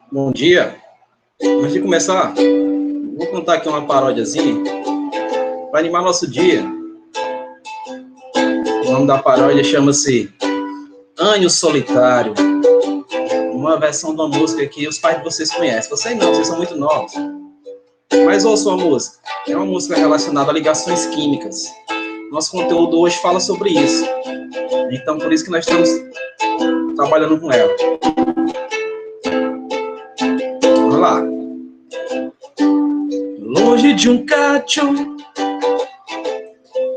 Bom dia. Antes de começar, vou contar aqui uma paródiazinha para animar nosso dia. O nome da paródia chama-se Anjo Solitário. Uma versão de uma música que os pais de vocês conhecem. Vocês não, vocês são muito novos. Mas ouçam a música. É uma música relacionada a ligações químicas. Nosso conteúdo hoje fala sobre isso. Então, por isso que nós estamos trabalhando com ela. Vamos lá. Longe de um Cátion,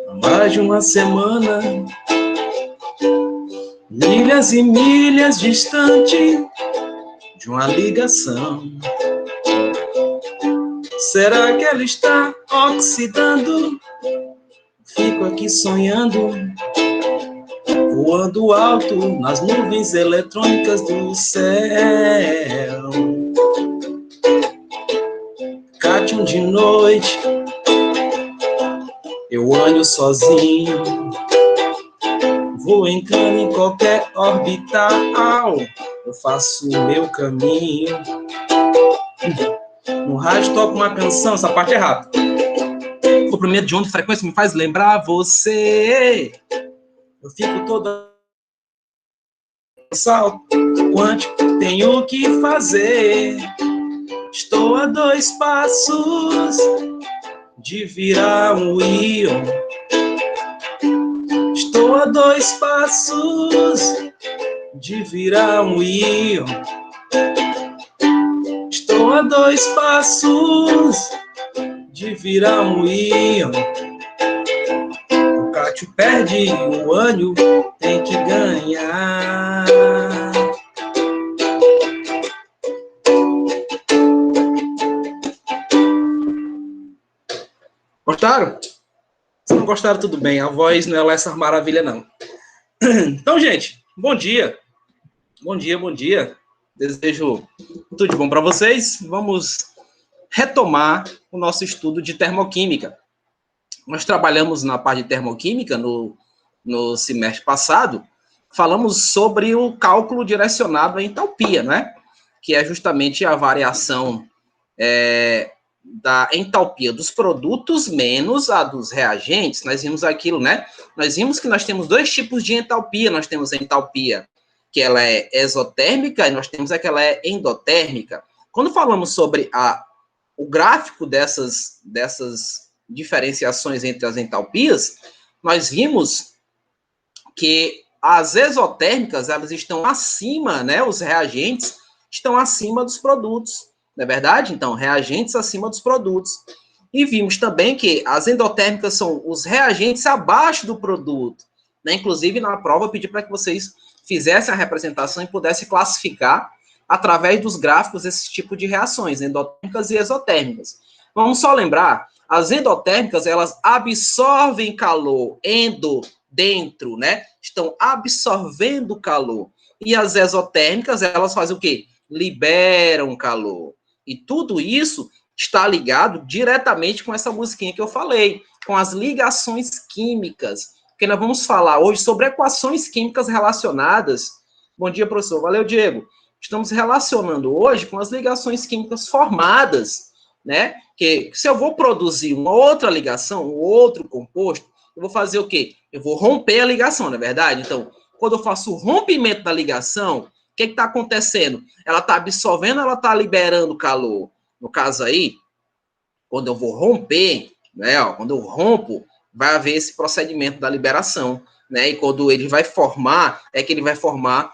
há mais de uma semana, milhas e milhas distante de uma ligação. Será que ela está oxidando? Fico aqui sonhando, voando alto nas nuvens eletrônicas do céu. Cátion de noite, eu ando sozinho, vou entrando em qualquer orbital, eu faço o meu caminho. No rádio toca uma canção, essa parte é rápida. Comprimento de onda e frequência me faz lembrar você. Eu fico toda salto quântico, tenho o que fazer. Estou a 2 passos de virar um íon. Estou a 2 passos de virar um íon. Estou a 2 passos de virar um íon. O Cátion perde, o Anjo tem que ganhar. Gostaram? Se não gostaram, tudo bem. A voz não é lá essa maravilha, não. Então, gente, bom dia. Bom dia, bom dia. Desejo tudo de bom para vocês. Vamos retomar o nosso estudo de termoquímica. Nós trabalhamos na parte de termoquímica no semestre passado. Falamos sobre o cálculo direcionado à entalpia, né? Que é justamente a variação da entalpia dos produtos menos a dos reagentes. Nós vimos aquilo, né? Nós vimos que nós temos 2 tipos de entalpia. Nós temos a entalpia que ela é exotérmica e nós temos a que ela é endotérmica. Quando falamos sobre o gráfico dessas diferenciações entre as entalpias, nós vimos que as exotérmicas, elas estão acima, né? Os reagentes estão acima dos produtos. Não é verdade? Então, reagentes acima dos produtos. E vimos também que as endotérmicas são os reagentes abaixo do produto. Né? Inclusive, na prova, eu pedi para que vocês fizessem a representação e pudessem classificar, através dos gráficos, esse tipo de reações, endotérmicas e exotérmicas. Vamos só lembrar, as endotérmicas, elas absorvem calor, dentro, né? Estão absorvendo calor. E as exotérmicas, elas fazem o quê? Liberam calor. E tudo isso está ligado diretamente com essa musiquinha que eu falei, com as ligações químicas, porque nós vamos falar hoje sobre equações químicas relacionadas. Bom dia, professor. Valeu, Diego. Estamos relacionando hoje com as ligações químicas formadas, né? Que se eu vou produzir uma outra ligação, um outro composto, eu vou fazer o quê? Eu vou romper a ligação, não é verdade? Então, quando eu faço o rompimento da ligação, o que está acontecendo? Ela está absorvendo, ela está liberando calor. No caso aí, quando eu vou romper, né? Ó, quando eu rompo, vai haver esse procedimento da liberação, né? E quando ele vai formar, é que ele vai formar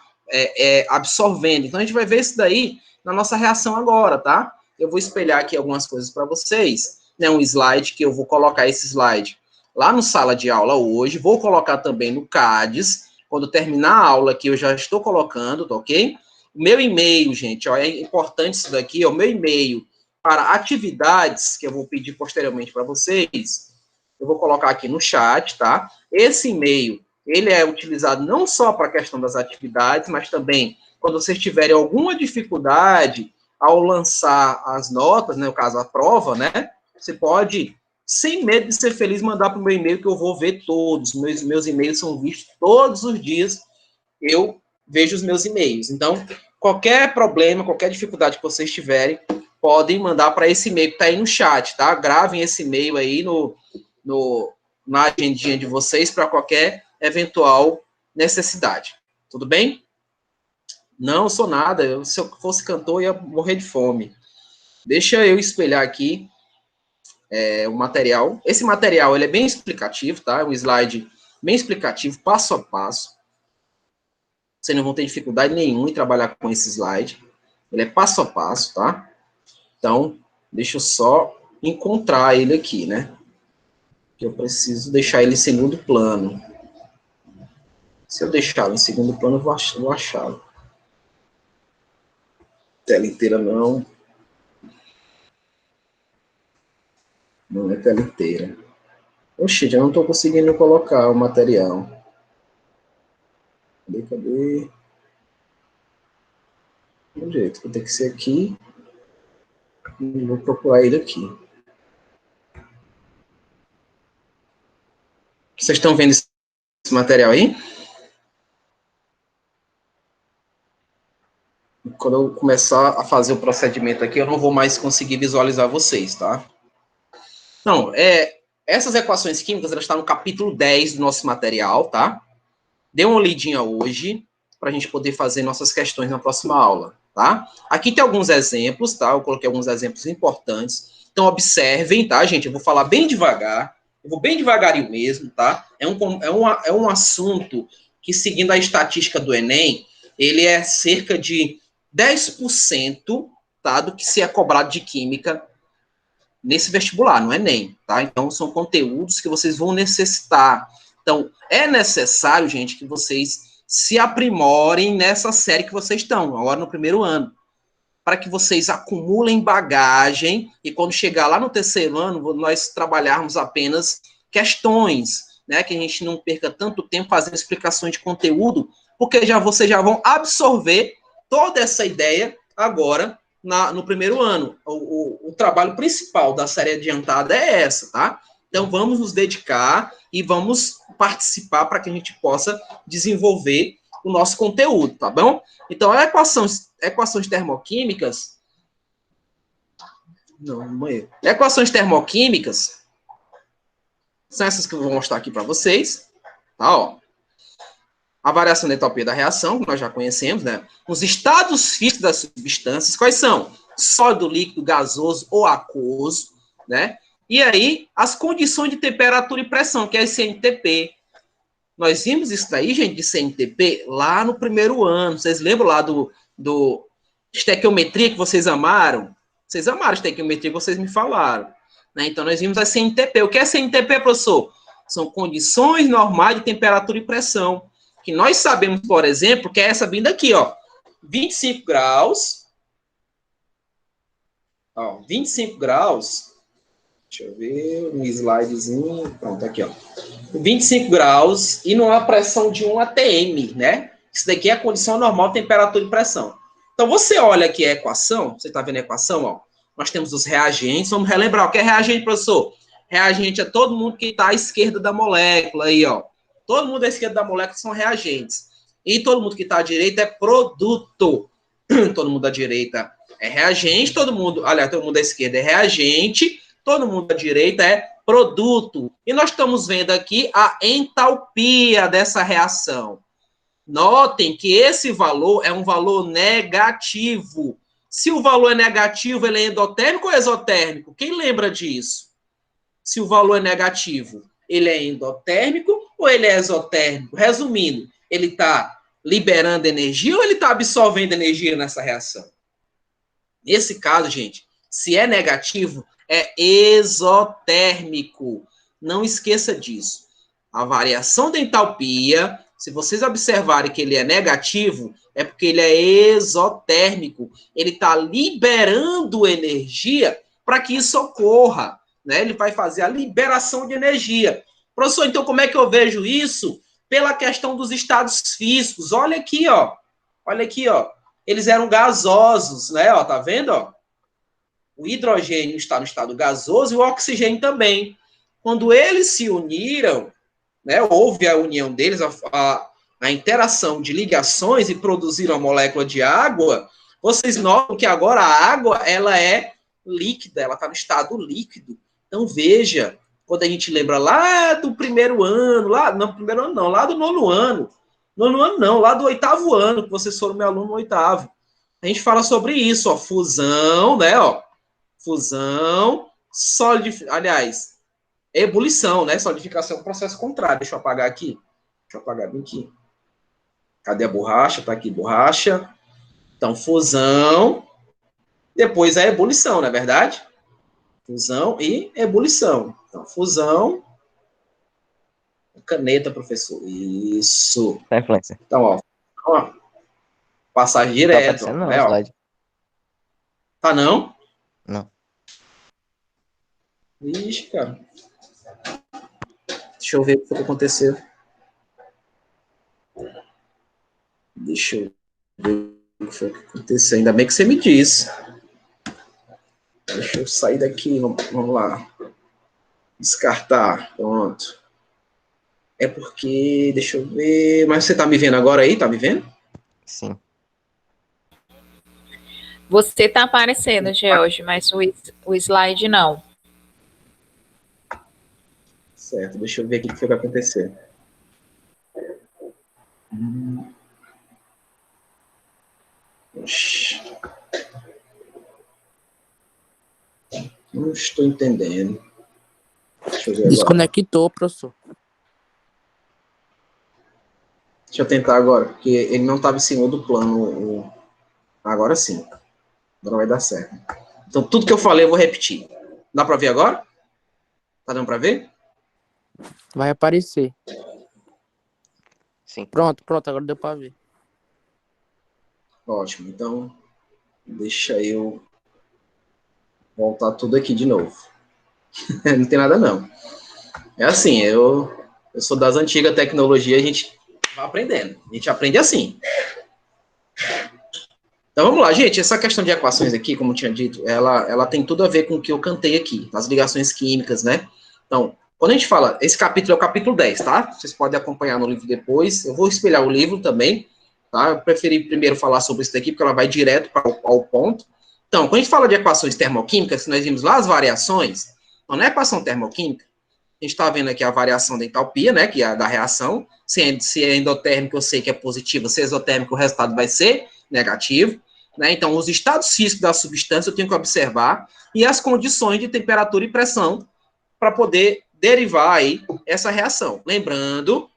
absorvendo. Então, a gente vai ver isso daí na nossa reação agora, tá? Eu vou espelhar aqui algumas coisas para vocês, né? Um slide que eu vou colocar esse slide lá no sala de aula hoje, vou colocar também no CADES, quando terminar a aula aqui eu já estou colocando, tá ok? O meu e-mail, gente, ó, é importante isso daqui, ó, o meu e-mail para atividades, que eu vou pedir posteriormente para vocês, eu vou colocar aqui no chat, tá? Esse e-mail, ele é utilizado não só para a questão das atividades, mas também quando vocês tiverem alguma dificuldade ao lançar as notas, né, no caso a prova, né, você pode, sem medo de ser feliz, mandar para o meu e-mail que eu vou ver todos. Meus e-mails são vistos todos os dias, eu vejo os meus e-mails. Então, Qualquer problema, qualquer dificuldade que vocês tiverem, podem mandar para esse e-mail que está aí no chat, tá? Gravem esse e-mail aí na agendinha de vocês para qualquer eventual necessidade. Tudo bem? Não sou nada. Se eu fosse cantor, eu ia morrer de fome. Deixa eu espelhar aqui o material. Esse material ele é bem explicativo, tá? É um slide bem explicativo, passo a passo. Vocês não vão ter dificuldade nenhuma em trabalhar com esse slide. Ele é passo a passo, tá? Então, deixa eu só encontrar ele aqui, né? Que eu preciso deixar ele em segundo plano. Se eu deixá-lo em segundo plano, eu vou achá-lo. Tela inteira não. Não é tela inteira. Oxe, já não estou conseguindo colocar o material. Cadê? Do jeito, vou ter que ser aqui. E vou procurar ele aqui. Vocês estão vendo esse material aí? Quando eu começar a fazer o procedimento aqui, eu não vou mais conseguir visualizar vocês, tá? Não, essas equações químicas, elas estão no capítulo 10 do nosso material, tá? Dê uma olhadinha hoje, para a gente poder fazer nossas questões na próxima aula, tá? Aqui tem alguns exemplos, tá? Eu coloquei alguns exemplos importantes. Então, observem, tá, gente? Eu vou falar bem devagar. Eu vou bem devagarinho mesmo, tá? É um assunto que, seguindo a estatística do Enem, ele é cerca de 10%, tá, do que se é cobrado de química nesse vestibular, no Enem, tá? Então, são conteúdos que vocês vão necessitar. Então, é necessário, gente, que vocês se aprimorem nessa série que vocês estão, agora no primeiro ano, para que vocês acumulem bagagem e quando chegar lá no terceiro ano, nós trabalharmos apenas questões, né? Que a gente não perca tanto tempo fazendo explicações de conteúdo, porque vocês já vão absorver toda essa ideia agora no primeiro ano. O trabalho principal da série adiantada é essa, tá? Então, vamos nos dedicar e vamos participar para que a gente possa desenvolver o nosso conteúdo, tá bom? Então, equações termoquímicas... Equações termoquímicas são essas que eu vou mostrar aqui para vocês, tá? Ó. A variação da entropia da reação, que nós já conhecemos, né? Os estados físicos das substâncias, quais são? Sólido, líquido, gasoso ou aquoso, né? E aí, as condições de temperatura e pressão, que é CNTP. Nós vimos isso daí, gente, de CNTP, lá no primeiro ano. Vocês lembram lá do estequiometria que vocês amaram? Vocês amaram a estequiometria que vocês me falaram. Né? Então, nós vimos a CNTP. O que é CNTP, professor? São condições normais de temperatura e pressão. Que nós sabemos, por exemplo, que é essa vinda aqui, ó. 25 graus. Ó, 25 graus. Deixa eu ver, um slidezinho. Pronto, aqui, ó. 25 graus e numa pressão de 1 atm, né? Isso daqui é a condição normal de temperatura e pressão. Então, você olha aqui a equação, você está vendo a equação, ó. Nós temos os reagentes, vamos relembrar o que é reagente, professor? Reagente é todo mundo que está à esquerda da molécula aí, ó. Todo mundo à esquerda da molécula são reagentes. E todo mundo que está à direita é produto. Todo mundo à direita é reagente, todo mundo à esquerda é reagente, todo mundo à direita é produto. E nós estamos vendo aqui a entalpia dessa reação. Notem que esse valor é um valor negativo. Se o valor é negativo, ele é endotérmico ou exotérmico? Quem lembra disso? Se o valor é negativo, ele é endotérmico ou ele é exotérmico? Resumindo, ele está liberando energia ou ele está absorvendo energia nessa reação? Nesse caso, gente, se é negativo, é exotérmico. Não esqueça disso. A variação da entalpia, se vocês observarem que ele é negativo, é porque ele é exotérmico. Ele está liberando energia para que isso ocorra. Né? Ele vai fazer a liberação de energia. Professor, então como é que eu vejo isso? Pela questão dos estados físicos. Olha aqui, ó. Olha aqui, ó. Eles eram gasosos, né? Ó, tá vendo, ó? O hidrogênio está no estado gasoso e o oxigênio também. Quando eles se uniram, né, houve a união deles, a interação de ligações e produziram a molécula de água, vocês notam que agora a água, ela é líquida, ela está no estado líquido. Então, veja, quando a gente lembra lá do primeiro ano, lá do nono ano não, lá do oitavo ano, que vocês foram meu aluno no oitavo, a gente fala sobre isso, ó, fusão, né, ó, fusão, aliás, ebulição, né, solidificação é um processo contrário, deixa eu apagar aqui, bem aqui. Cadê a borracha? Tá aqui, borracha. Então, fusão, depois a ebulição, não é verdade? Fusão e ebulição. Então, fusão, caneta, professor. Isso. Tá, influência. Então, ó passagem direto. Tá aparecendo não, né, ó. slide. Tá não? Não. Ixi, cara. Deixa eu ver o que aconteceu. Deixa eu ver o que foi que aconteceu. Ainda bem que você me disse. Deixa eu sair daqui. Vamos lá. Descartar. Pronto. É porque... Deixa eu ver... Mas você tá me vendo agora aí? Tá me vendo? Sim. Você tá aparecendo, George, mas o slide não. Certo. Deixa eu ver o que foi que aconteceu. Não estou entendendo. Deixa eu ver agora. Desconectou, professor. Deixa eu tentar agora, porque ele não estava em cima do plano. Agora sim. Agora vai dar certo. Então, tudo que eu falei, eu vou repetir. Dá para ver agora? Tá dando para ver? Vai aparecer. Sim. Pronto, agora deu para ver. Ótimo. Então, deixa eu voltar tudo aqui de novo. Não tem nada, não. É assim, eu sou das antigas tecnologias, a gente vai aprendendo. A gente aprende assim. Então, vamos lá, gente. Essa questão de equações aqui, como eu tinha dito, ela tem tudo a ver com o que eu cantei aqui, as ligações químicas, né? Então, quando a gente fala, esse capítulo é o capítulo 10, tá? Vocês podem acompanhar no livro depois. Eu vou espelhar o livro também, tá? Eu preferi primeiro falar sobre isso daqui, porque ela vai direto ao ponto. Então, quando a gente fala de equações termoquímicas, nós vimos lá as variações. Então, na equação termoquímica, a gente está vendo aqui a variação da entalpia, né, que é a da reação. Se é endotérmico, eu sei que é positivo. Se é exotérmico, o resultado vai ser negativo. Né? Então, os estados físicos da substância eu tenho que observar e as condições de temperatura e pressão para poder derivar aí essa reação. Lembrando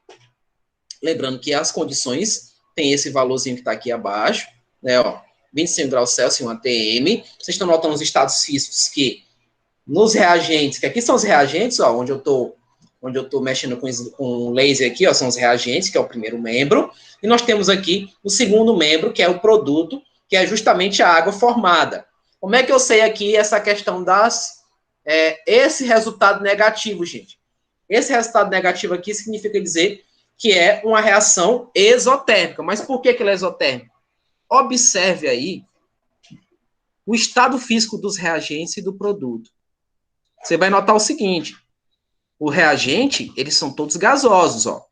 que as condições tem esse valorzinho que está aqui abaixo, né, ó, 25 graus Celsius, 1 atm. Vocês estão notando os estados físicos que nos reagentes, que aqui são os reagentes, ó, onde eu tô mexendo com laser aqui, ó, são os reagentes, que é o primeiro membro, e nós temos aqui o segundo membro, que é o produto, que é justamente a água formada. Como é que eu sei aqui essa questão esse resultado negativo, gente? Esse resultado negativo aqui significa dizer que é uma reação exotérmica. Mas por que ela é exotérmica? Observe aí o estado físico dos reagentes e do produto. Você vai notar o seguinte, o reagente, eles são todos gasosos, ó.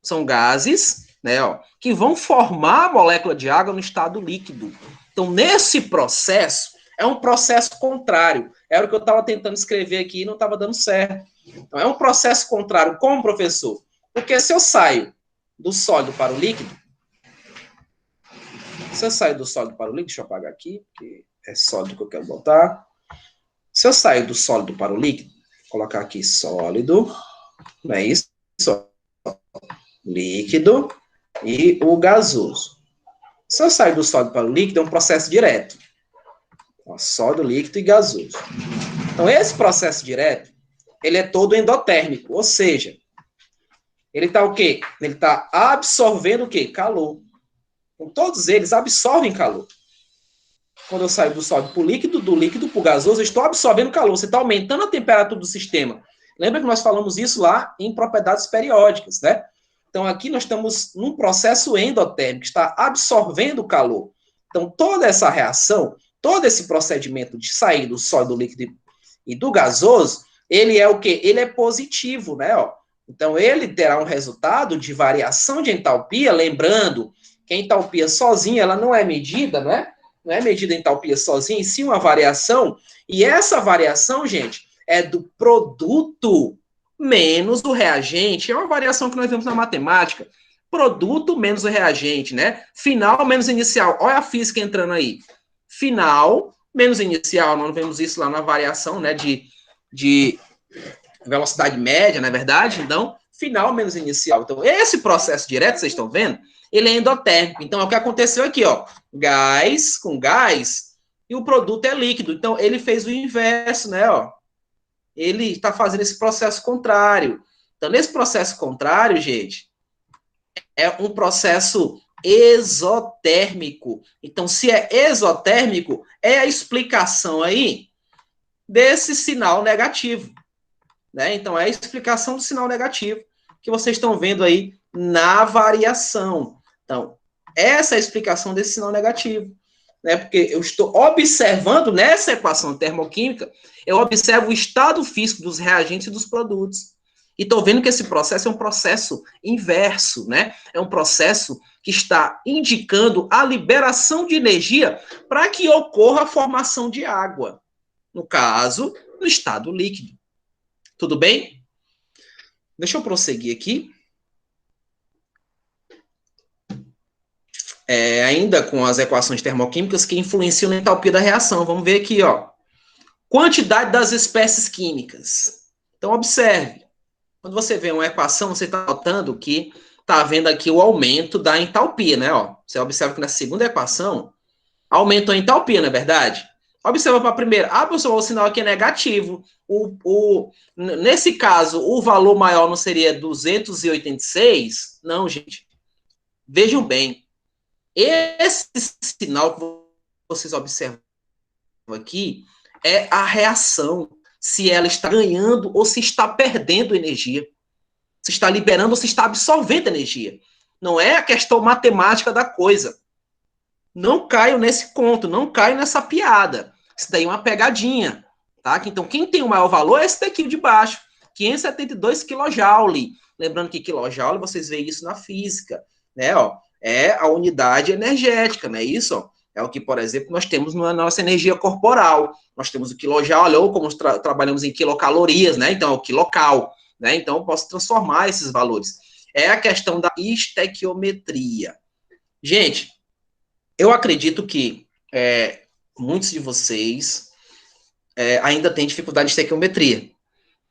São gases, né, ó, que vão formar a molécula de água no estado líquido. Então, nesse processo, é um processo contrário. Era o que eu estava tentando escrever aqui e não estava dando certo. Então, é um processo contrário. Como, professor? Porque se eu saio do sólido para o líquido, deixa eu apagar aqui, porque é sólido que eu quero botar. Se eu saio do sólido para o líquido, vou colocar aqui sólido, não é isso? Líquido e o gasoso. Se eu saio do sólido para o líquido, é um processo direto. Ó, sólido, líquido e gasoso. Então, esse processo direto, ele é todo endotérmico, ou seja, ele está o quê? Ele está absorvendo o quê? Calor. Então, todos eles absorvem calor. Quando eu saio do sólido para o líquido, do líquido para o gasoso, eu estou absorvendo calor. Você está aumentando a temperatura do sistema. Lembra que nós falamos isso lá em propriedades periódicas, né? Então, aqui nós estamos num processo endotérmico, que está absorvendo calor. Então, toda essa reação, todo esse procedimento de sair do sólido, do líquido e do gasoso, ele é o quê? Ele é positivo, né? Ó. Então, ele terá um resultado de variação de entalpia, lembrando que a entalpia sozinha, ela não é medida, né? Não é medida a entalpia sozinha, e sim uma variação, e essa variação, gente, é do produto menos o reagente, é uma variação que nós vemos na matemática, produto menos o reagente, né? Final menos inicial, olha a física entrando aí, final menos inicial, nós vemos isso lá na variação, né, de velocidade média, não é verdade? Então, final menos inicial. Então, esse processo direto, vocês estão vendo, ele é endotérmico. Então, é o que aconteceu aqui, ó. Gás com gás e o produto é líquido. Então, ele fez o inverso, né, ó. Ele está fazendo esse processo contrário. Então, nesse processo contrário, gente, é um processo exotérmico. Então, se é exotérmico, é a explicação aí desse sinal negativo. Né? Então, é a explicação do sinal negativo que vocês estão vendo aí na variação. Então, essa é a explicação desse sinal negativo. Né? Porque eu estou observando nessa equação termoquímica, eu observo o estado físico dos reagentes e dos produtos. E estou vendo que esse processo é um processo inverso, né? É um processo que está indicando a liberação de energia para que ocorra a formação de água. No caso, no estado líquido. Tudo bem? Deixa eu prosseguir aqui. Ainda com as equações termoquímicas que influenciam na entalpia da reação. Vamos ver aqui, ó. Quantidade das espécies químicas. Então, observe. Quando você vê uma equação, você está notando que está havendo aqui o aumento da entalpia, né? Ó, você observa que na segunda equação, aumentou a entalpia, não é verdade? Observa para a primeira. Ah, pessoal, o sinal aqui é negativo. Nesse caso, o valor maior não seria 286? Não, gente. Vejam bem. Esse sinal que vocês observam aqui é a reação. Se ela está ganhando ou se está perdendo energia. Se está liberando ou se está absorvendo energia. Não é a questão matemática da coisa. Não caio nesse conto, não caio nessa piada. Isso daí é uma pegadinha, tá? Então, quem tem o maior valor é esse daqui de baixo, 572 kJ. Lembrando que quilojoule, vocês veem isso na física, né? Ó, é a unidade energética, não é isso? Ó? É o que, por exemplo, nós temos na nossa energia corporal. Nós temos o quilojoule, ou como trabalhamos em quilocalorias, né? Então, é o quilocal, né? Então, eu posso transformar esses valores. É a questão da estequiometria. Gente, eu acredito que muitos de vocês ainda têm dificuldade de estequiometria.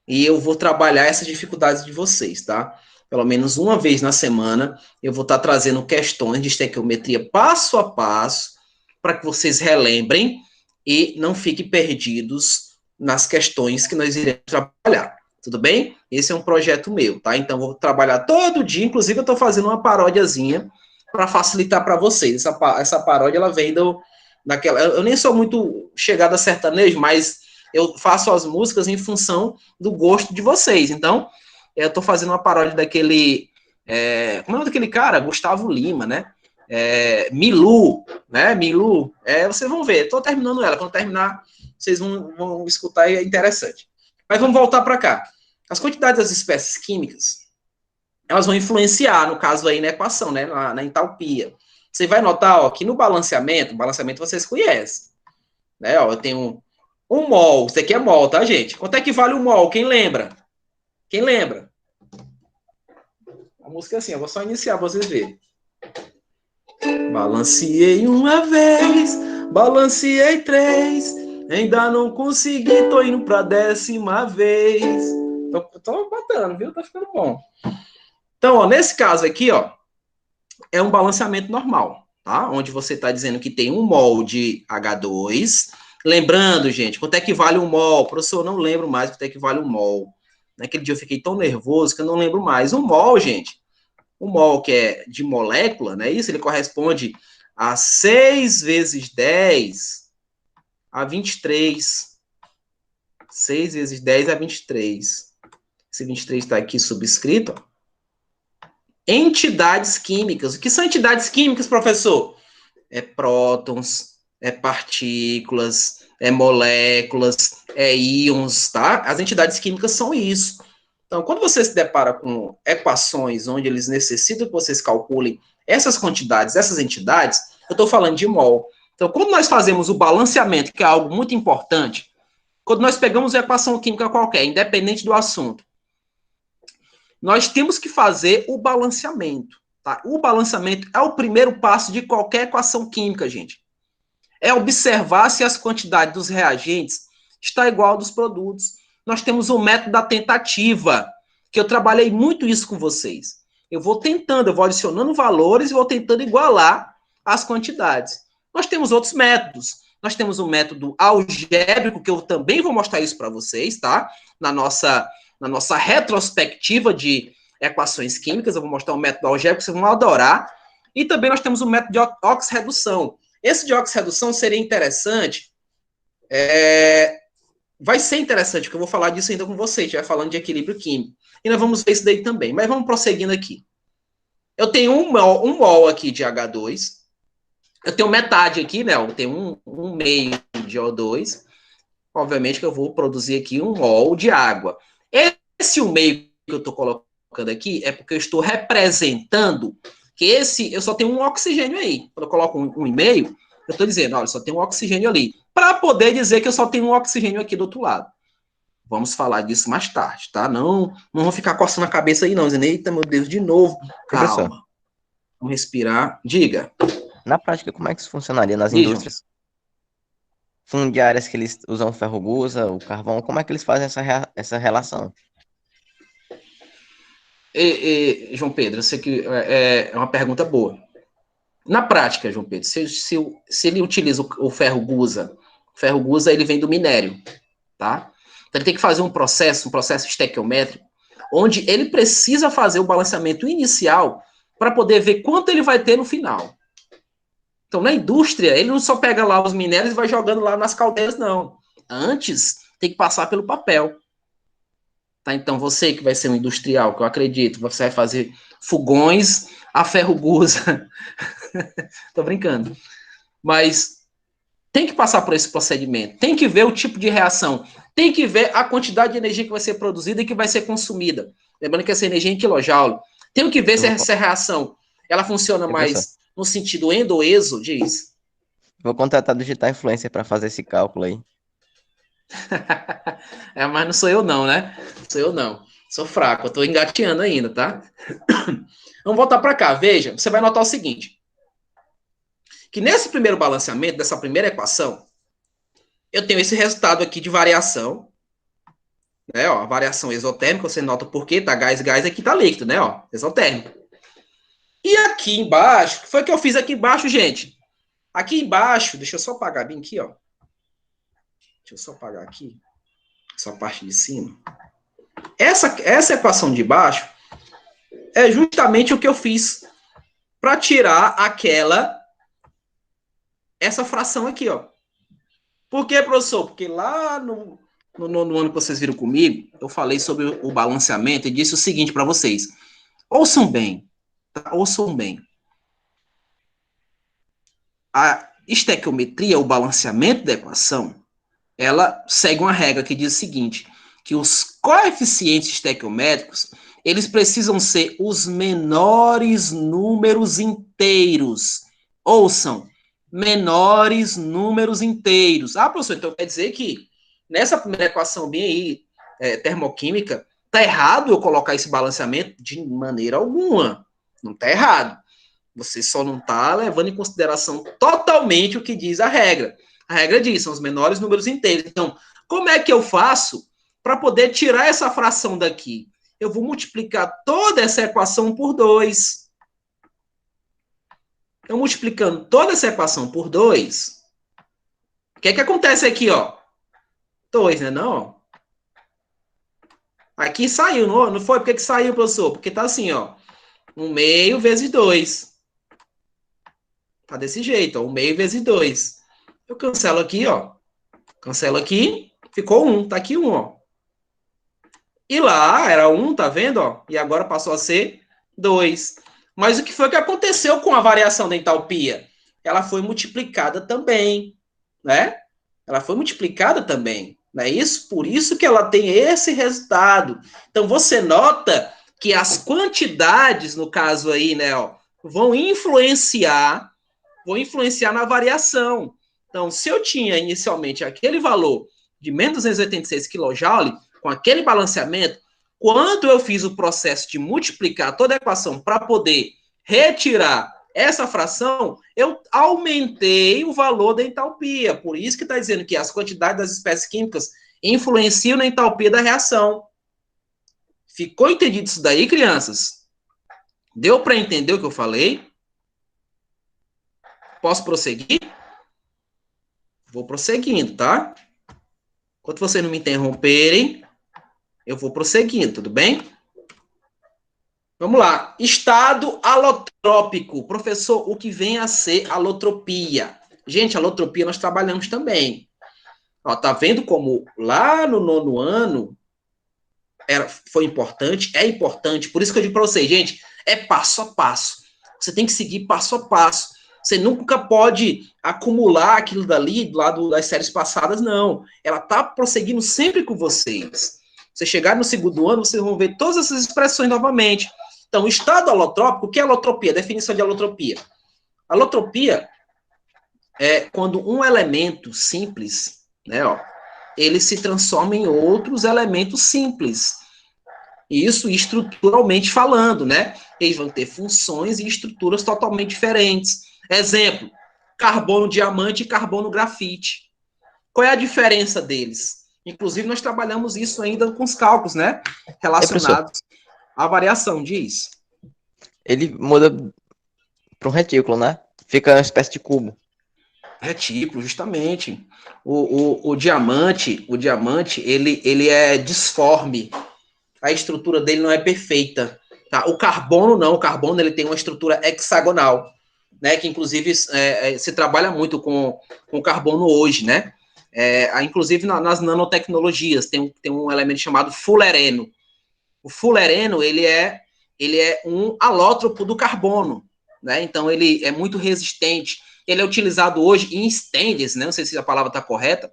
E eu vou trabalhar essas dificuldades de vocês, tá? Pelo menos uma vez na semana, eu vou estar trazendo questões de estequiometria passo a passo, para que vocês relembrem e não fiquem perdidos nas questões que nós iremos trabalhar. Tudo bem? Esse é um projeto meu, tá? Então, eu vou trabalhar todo dia. Inclusive, eu estou fazendo uma paródiazinha para facilitar para vocês. Essa paródia, ela vem daquela... Eu nem sou muito chegado a sertanejo, mas eu faço as músicas em função do gosto de vocês. Então, eu estou fazendo uma paródia daquele... como é daquele cara? Gustavo Lima, né? Milu, né? Milu. Vocês vão ver. Estou terminando ela. Quando terminar, vocês vão escutar e é interessante. Mas vamos voltar para cá. As quantidades das espécies químicas, elas vão influenciar, no caso aí, na equação, né? Na entalpia. Você vai notar, ó, que no balanceamento vocês conhecem. Né? Ó, eu tenho um mol. Isso aqui é mol, tá, gente? Quanto é que vale um mol? Quem lembra? Quem lembra? A música é assim, eu vou só iniciar pra vocês verem. Balanceei uma vez, balanceei três, ainda não consegui, tô indo pra 10ª vez. Tô botando, viu? Tá ficando bom. Então, ó, nesse caso aqui, ó, é um balanceamento normal, tá? Onde você está dizendo que tem um mol de H2. Lembrando, gente, quanto é que vale um mol? Professor, eu não lembro mais quanto é que vale um mol. Naquele dia eu fiquei tão nervoso que eu não lembro mais. Um mol, gente, um mol que é de molécula, né? Isso, ele corresponde a 6 vezes 10 a 23. 6 vezes 10 a 23. Esse 23 está aqui subscrito, ó. Entidades químicas. O que são entidades químicas, professor? É prótons, é partículas, é moléculas, é íons, tá? As entidades químicas são isso. Então, quando você se depara com equações onde eles necessitam que vocês calculem essas quantidades, essas entidades, eu estou falando de mol. Então, quando nós fazemos o balanceamento, que é algo muito importante, quando nós pegamos uma equação química qualquer, independente do assunto, nós temos que fazer o balanceamento. Tá? O balanceamento é o primeiro passo de qualquer equação química, gente. É observar se as quantidades dos reagentes está igual ao dos produtos. Nós temos o método da tentativa, que eu trabalhei muito isso com vocês. Eu vou tentando, eu vou adicionando valores e vou tentando igualar as quantidades. Nós temos outros métodos. Nós temos o método algébrico, que eu também vou mostrar isso para vocês, tá? Na nossa retrospectiva de equações químicas, eu vou mostrar o método algébrico, vocês vão adorar. E também nós temos o método de oxirredução. Esse de oxirredução seria interessante, vai ser interessante, porque eu vou falar disso ainda com vocês, a gente vai falando de equilíbrio químico. E nós vamos ver isso daí também, mas vamos prosseguindo aqui. Eu tenho um mol aqui de H2, eu tenho metade aqui, né? Eu tenho um meio de O2, obviamente que eu vou produzir aqui um mol de água. Esse 1 meio que eu estou colocando aqui é porque eu estou representando que eu só tenho um oxigênio aí. Quando eu coloco 1,5, eu estou dizendo, olha, só tem um oxigênio ali. Para poder dizer que eu só tenho um oxigênio aqui do outro lado. Vamos falar disso mais tarde, tá? Não vou ficar coçando a cabeça aí, não. Dizendo, eita, meu Deus, de novo. Calma. Professor, Vamos respirar. Diga. na prática, como é que isso funcionaria nas indústrias fundiárias que eles usam o ferro gusa, o carvão? Como é que eles fazem essa relação? João Pedro, eu sei que é uma pergunta boa. Na prática, João Pedro, se ele utiliza o ferro gusa ele vem do minério, tá? Então ele tem que fazer um processo estequiométrico, onde ele precisa fazer o balanceamento inicial para poder ver quanto ele vai ter no final. Então, na indústria, ele não só pega lá os minérios e vai jogando lá nas caldeiras, não. Antes, tem que passar pelo papel. Tá? Então, você que vai ser um industrial, que eu acredito, você vai fazer fogões a ferro gusa. Tô brincando. Mas tem que passar por esse procedimento. Tem que ver o tipo de reação. Tem que ver a quantidade de energia que vai ser produzida e que vai ser consumida. Lembrando que essa energia é em quilojoule. Tem que ver se essa reação ela funciona mais no sentido endo ou exo, diz. Vou contratar o Digital Influencer para fazer esse cálculo aí. Mas não sou eu não, né? Sou eu não. Sou fraco, eu tô engateando ainda, tá? Vamos voltar para cá. Veja, você vai notar o seguinte. Que nesse primeiro balanceamento, dessa primeira equação, eu tenho esse resultado aqui de variação. Né, ó, a variação exotérmica, você nota por quê? Tá gás, aqui tá líquido, né? Ó, exotérmico. E aqui embaixo, o que foi que eu fiz aqui embaixo, gente? Aqui embaixo, deixa eu só apagar bem aqui, ó. Deixa eu só apagar aqui. Essa parte de cima. Essa equação de baixo é justamente o que eu fiz para tirar essa fração aqui, ó. Por quê, professor? Porque lá no ano que vocês viram comigo, eu falei sobre o balanceamento e disse o seguinte para vocês. Ouçam bem. Tá? Ouçam bem. A estequiometria, o balanceamento da equação, ela segue uma regra que diz o seguinte, que os coeficientes estequiométricos, eles precisam ser os menores números inteiros. Ouçam, menores números inteiros. Ah, professor, então quer dizer que nessa primeira equação bem aí, termoquímica, tá errado eu colocar esse balanceamento? De maneira alguma. Não tá errado. Você só não tá levando em consideração totalmente o que diz a regra. A regra diz, são os menores números inteiros. Então, como é que eu faço para poder tirar essa fração daqui? Eu vou multiplicar toda essa equação por 2. Então, multiplicando toda essa equação por 2, o que é que acontece aqui, ó? 2, né, não? Aqui saiu, não foi? Por que saiu, professor? Porque tá assim, ó. 1/2 vezes 2. Tá desse jeito, ó. 1/2 vezes 2. Eu cancelo aqui, ó. Cancelo aqui, ficou 1. Tá aqui 1, ó. E lá era 1, tá vendo, ó? E agora passou a ser 2. Mas o que foi que aconteceu com a variação da entalpia? Ela foi multiplicada também, né? Ela foi multiplicada também. Não é isso? Por isso que ela tem esse resultado. Então, você nota que as quantidades, no caso aí, né, ó, vão influenciar na variação. Então, se eu tinha inicialmente aquele valor de menos 286 kJ, com aquele balanceamento, quando eu fiz o processo de multiplicar toda a equação para poder retirar essa fração, eu aumentei o valor da entalpia. Por isso que está dizendo que as quantidades das espécies químicas influenciam na entalpia da reação. Ficou entendido isso daí, crianças? Deu para entender o que eu falei? Posso prosseguir? Vou prosseguindo, tá? Enquanto vocês não me interromperem, eu vou prosseguindo, tudo bem? Vamos lá. Estado alotrópico. Professor, o que vem a ser alotropia? Gente, alotropia nós trabalhamos também. Ó, tá vendo como lá no 9º ano foi importante? É importante. Por isso que eu digo para vocês, gente, é passo a passo. Você tem que seguir passo a passo. Você nunca pode acumular aquilo dali, lá das séries passadas, não. Ela tá prosseguindo sempre com vocês. Você chegar no 2º ano, vocês vão ver todas essas expressões novamente. Então, o estado alotrópico, o que é alotropia? Definição de alotropia. Alotropia é quando um elemento simples, né, ó, ele se transforma em outros elementos simples. Isso estruturalmente falando, né? Eles vão ter funções e estruturas totalmente diferentes. Exemplo, carbono diamante e carbono grafite. Qual é a diferença deles? Inclusive, nós trabalhamos isso ainda com os cálculos, né? Relacionados à variação, diz. Ele muda para um retículo, né? Fica uma espécie de cubo. Retículo, justamente. O diamante, ele é disforme. A estrutura dele não é perfeita. Tá? O carbono não. O carbono ele tem uma estrutura hexagonal, né? Que inclusive se trabalha muito com o carbono hoje, né? Inclusive nas nanotecnologias tem um elemento chamado fulereno. O fulereno ele é um alótropo do carbono, né? Então ele é muito resistente. Ele é utilizado hoje em stents, né? Não sei se a palavra está correta,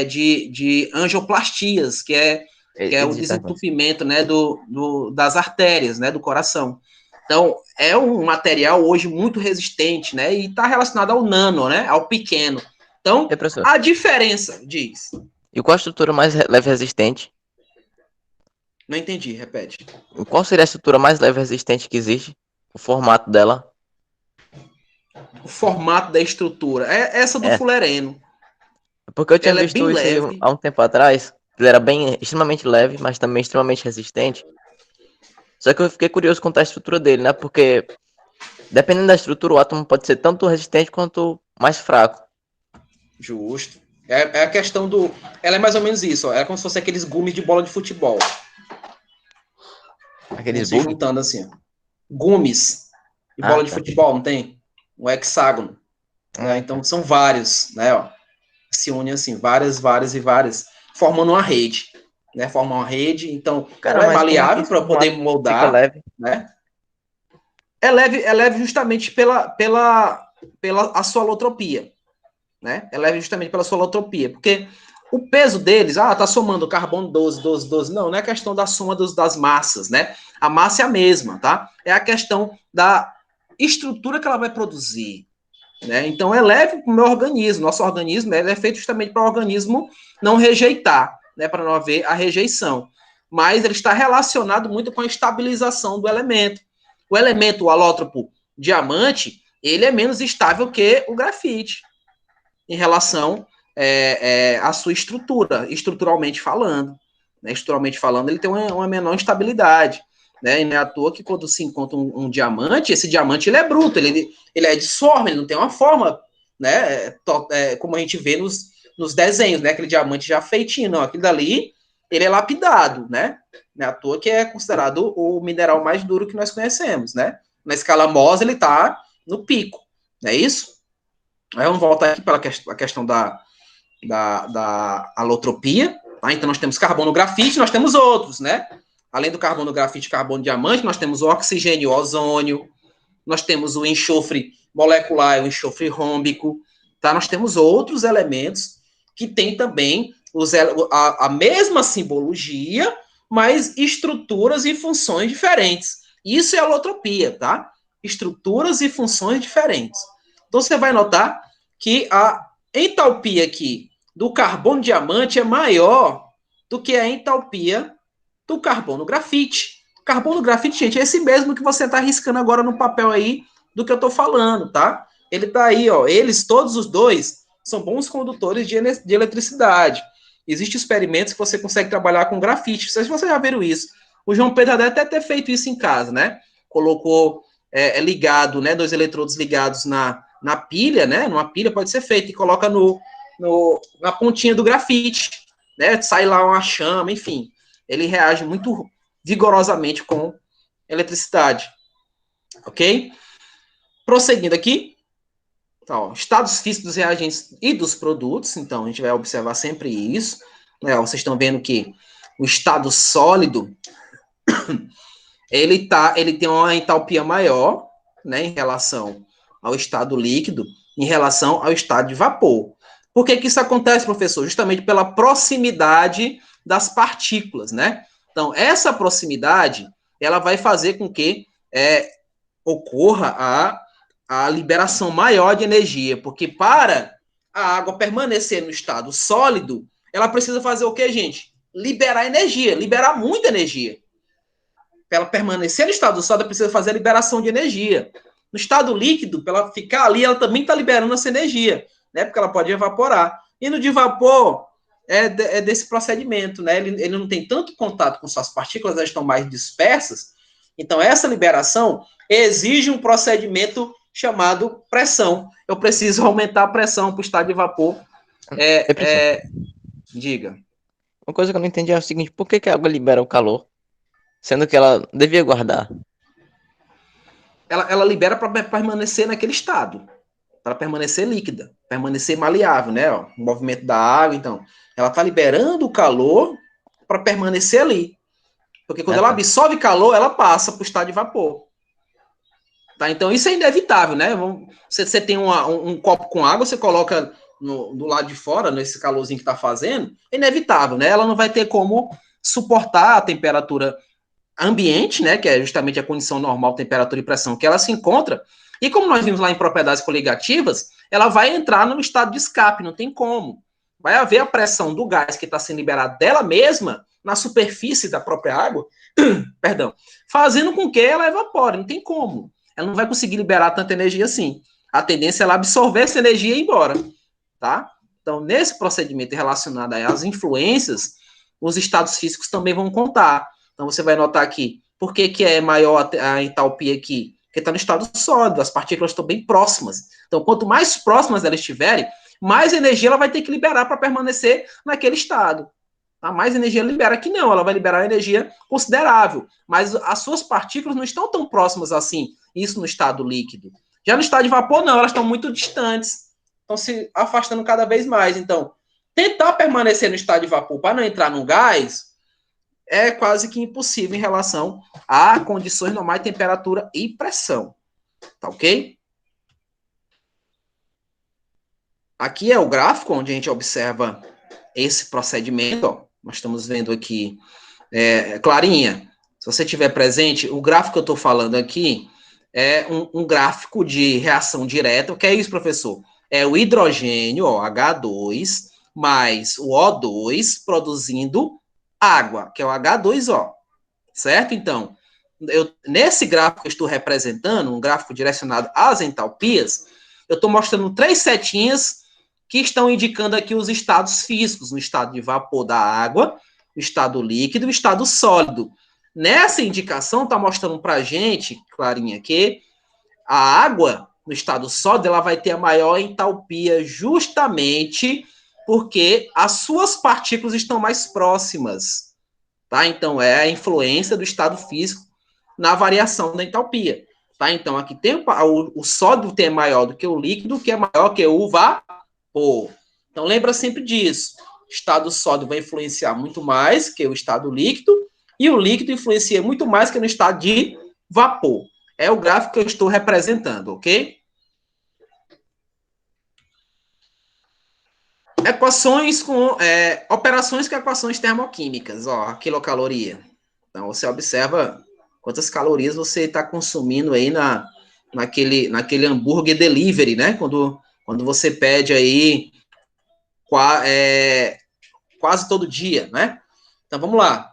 de angioplastias, que é o desentupimento, né, das artérias, né, do coração. Então, é um material hoje muito resistente, né, e está relacionado ao nano, né, ao pequeno. Então, a diferença, diz. E qual a estrutura mais leve e resistente? Não entendi, repete. Qual seria a estrutura mais leve e resistente que existe? O formato dela? O formato da estrutura. É essa do fulereno. Porque eu tinha visto isso há um tempo atrás. Ele era extremamente leve, mas também extremamente resistente. Só que eu fiquei curioso quanto à estrutura dele, né? Porque, dependendo da estrutura, o átomo pode ser tanto resistente quanto mais fraco. Justo. É a questão do... Ela é mais ou menos isso, ó. É como se fosse aqueles gumes de bola de futebol. Aqueles se juntando assim, ó. Gumes de bola de futebol, não tem? Um hexágono. Né? Então, são vários, né? Ó. Se unem assim, várias, formando uma rede. Né? Formam uma rede, então ela é maleável para poder moldar. Fica leve. Né? É leve justamente pela a sua alotropia. Né? É leve justamente pela sua alotropia, porque o peso deles, tá somando carbono 12. Não é a questão da soma das massas, né? A massa é a mesma, tá? É a questão da estrutura que ela vai produzir. Né? Então, é leve para o meu organismo. Nosso organismo é feito justamente para o organismo não rejeitar, né? Para não haver a rejeição. Mas ele está relacionado muito com a estabilização do elemento. O elemento, o alótropo diamante, ele é menos estável que o grafite, em relação à sua estrutura, estruturalmente falando. Né? Estruturalmente falando, ele tem uma menor estabilidade. Né? E não é à toa que quando se encontra um diamante, esse diamante ele é bruto, ele é disforme, ele não tem uma forma, né? Como a gente vê nos desenhos, né? Aquele diamante já feitinho, não, aquele dali, ele é lapidado, né? Não é à toa que é considerado o mineral mais duro que nós conhecemos, né? Na escala Mohs, ele está no pico, não é isso? Aí vamos voltar aqui para a questão da alotropia, tá? Então nós temos carbono grafite, nós temos outros, né? Além do carbono grafite e carbono diamante, nós temos o oxigênio, o ozônio, nós temos o enxofre molecular, o enxofre rômbico, tá? Nós temos outros elementos que têm também a mesma simbologia, mas estruturas e funções diferentes. Isso é alotropia, tá? Estruturas e funções diferentes. Então, você vai notar que a entalpia aqui do carbono diamante é maior do que a entalpia do carbono grafite. Carbono grafite, gente, é esse mesmo que você está riscando agora no papel aí do que eu estou falando, tá? Ele está aí, ó. Eles, todos os dois, são bons condutores de eletricidade. Existem experimentos que você consegue trabalhar com grafite. Não sei se vocês já viram isso. O João Pedro deve até ter feito isso em casa, né? Colocou ligado, né? 2 eletrodos ligados na pilha, né? Numa pilha pode ser feito e coloca na pontinha do grafite, né? Sai lá uma chama, enfim. Ele reage muito vigorosamente com eletricidade. Ok? Prosseguindo aqui. Então, estados físicos dos reagentes e dos produtos. Então, a gente vai observar sempre isso. Né? Vocês estão vendo que o estado sólido ele tem uma entalpia maior, né, em relação ao estado líquido, em relação ao estado de vapor. Por que isso acontece, professor? Justamente pela proximidade das partículas, né? Então, essa proximidade, ela vai fazer com que ocorra a liberação maior de energia, porque para a água permanecer no estado sólido, ela precisa fazer o quê, gente? Liberar energia, liberar muita energia. Para ela permanecer no estado sólido, ela precisa fazer a liberação de energia. No estado líquido, para ela ficar ali, ela também está liberando essa energia, né? Porque ela pode evaporar. E no de vapor, é desse procedimento, né? Ele não tem tanto contato com suas partículas, elas estão mais dispersas. Então, essa liberação exige um procedimento chamado pressão. Eu preciso aumentar a pressão para o estado de vapor. Diga. Uma coisa que eu não entendi é o seguinte: por que a água libera o calor, sendo que ela devia guardar? Ela libera para permanecer naquele estado, para permanecer líquida, permanecer maleável, né? Ó, o movimento da água, então, ela está liberando o calor para permanecer ali. Porque quando ela absorve calor, ela passa para o estado de vapor. Tá? Então, isso é inevitável, né? Você tem um copo com água, você coloca do lado de fora, nesse calorzinho que está fazendo, é inevitável, né? Ela não vai ter como suportar a temperatura ambiente, né? Que é justamente a condição normal, temperatura e pressão que ela se encontra. E como nós vimos lá em propriedades coligativas, ela vai entrar no estado de escape, não tem como. Vai haver a pressão do gás que está sendo liberado dela mesma na superfície da própria água, perdão, fazendo com que ela evapore, não tem como. Ela não vai conseguir liberar tanta energia assim. A tendência é ela absorver essa energia e ir embora, tá? Então, nesse procedimento relacionado às influências, os estados físicos também vão contar. Então, você vai notar aqui, por que é maior a entalpia aqui? Porque está no estado sólido, as partículas estão bem próximas. Então, quanto mais próximas elas estiverem, mais energia ela vai ter que liberar para permanecer naquele estado. Tá? Mais energia libera. Aqui não, ela vai liberar energia considerável. Mas as suas partículas não estão tão próximas assim, isso no estado líquido. Já no estado de vapor, não, elas estão muito distantes. Estão se afastando cada vez mais. Então, tentar permanecer no estado de vapor para não entrar no gás é quase que impossível em relação a condições normais de temperatura e pressão. Tá ok? Aqui é o gráfico onde a gente observa esse procedimento. Ó. Nós estamos vendo aqui, Clarinha, se você tiver presente, o gráfico que eu estou falando aqui é um gráfico de reação direta. O que é isso, professor? É o hidrogênio, ó, H2, mais o O2 produzindo água, que é o H2O, certo? Então, nesse gráfico que eu estou representando, um gráfico direcionado às entalpias, eu estou mostrando 3 setinhas que estão indicando aqui os estados físicos, o estado de vapor da água, o estado líquido e o estado sólido. Nessa indicação, está mostrando para a gente, Clarinha, que a água, no estado sólido, ela vai ter a maior entalpia justamente porque as suas partículas estão mais próximas, tá? Então, é a influência do estado físico na variação da entalpia, tá? Então, aqui tem o sólido é maior do que o líquido, que é maior que o vapor. Então, lembra sempre disso. O estado sólido vai influenciar muito mais que o estado líquido, e o líquido influencia muito mais que no estado de vapor. É o gráfico que eu estou representando, ok? Equações com operações com equações termoquímicas, ó, a quilocaloria. Então você observa quantas calorias você está consumindo aí naquele hambúrguer delivery, né? Quando você pede aí quase todo dia, né? Então vamos lá.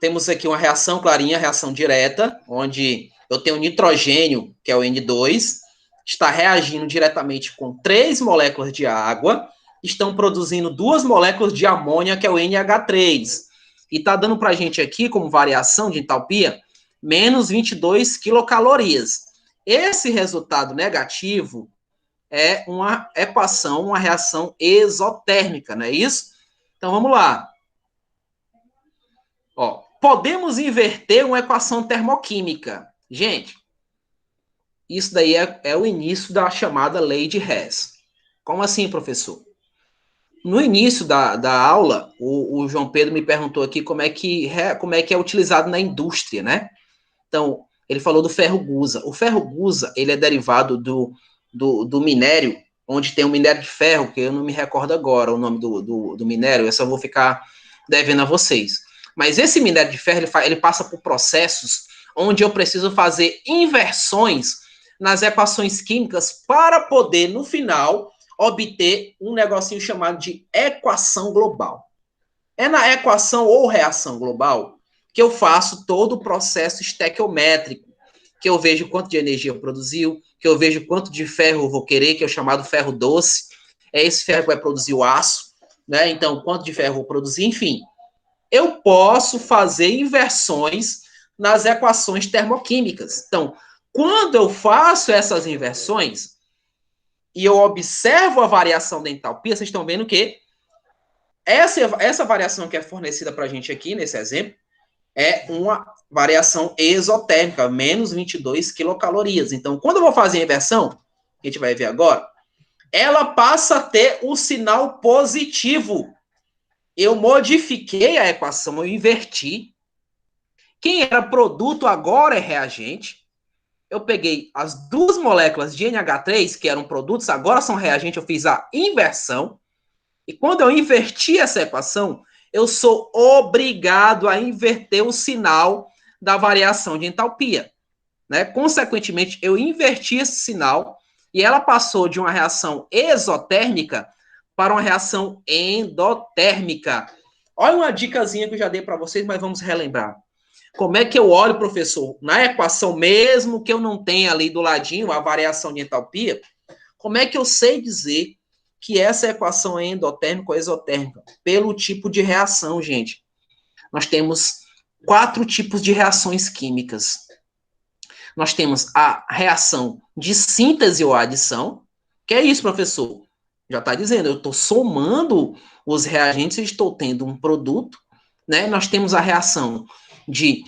Temos aqui uma reação clarinha, reação direta, onde eu tenho nitrogênio, que é o N2, está reagindo diretamente com 3 moléculas de água, estão produzindo 2 moléculas de amônia, que é o NH3. E está dando para a gente aqui, como variação de entalpia, menos 22 quilocalorias. Esse resultado negativo é uma equação, uma reação exotérmica, não é isso? Então, vamos lá. Ó, podemos inverter uma equação termoquímica. Gente, isso daí é o início da chamada lei de Hess. Como assim, professor? No início da aula, o João Pedro me perguntou aqui como é que é utilizado na indústria, né? Então, ele falou do ferro gusa. O ferro gusa, ele é derivado do minério, onde tem o minério de ferro, que eu não me recordo agora o nome do minério, eu só vou ficar devendo a vocês. Mas esse minério de ferro, ele passa por processos onde eu preciso fazer inversões nas equações químicas para poder, no final, obter um negocinho chamado de equação global. É na equação ou reação global que eu faço todo o processo estequiométrico, que eu vejo quanto de energia produziu, que eu vejo quanto de ferro eu vou querer, que é o chamado ferro doce. É esse ferro que vai produzir o aço, né? Então, quanto de ferro eu vou produzir, enfim. Eu posso fazer inversões nas equações termoquímicas. Então, quando eu faço essas inversões e eu observo a variação da entalpia, vocês estão vendo que essa variação que é fornecida para a gente aqui, nesse exemplo, é uma variação exotérmica, menos 22 quilocalorias. Então, quando eu vou fazer a inversão, a gente vai ver agora, ela passa a ter o sinal positivo. Eu modifiquei a equação, eu inverti. Quem era produto agora é reagente. Eu peguei as 2 moléculas de NH3, que eram produtos, agora são reagentes, eu fiz a inversão. E quando eu inverti essa equação, eu sou obrigado a inverter o sinal da variação de entalpia, né? Consequentemente, eu inverti esse sinal e ela passou de uma reação exotérmica para uma reação endotérmica. Olha uma dicasinha que eu já dei para vocês, mas vamos relembrar. Como é que eu olho, professor, na equação, mesmo que eu não tenha ali do ladinho a variação de entalpia, como é que eu sei dizer que essa equação é endotérmica ou exotérmica? Pelo tipo de reação, gente. Nós temos 4 tipos de reações químicas. Nós temos a reação de síntese ou adição. Que é isso, professor? Já está dizendo, eu estou somando os reagentes e estou tendo um produto, né? Nós temos a reação de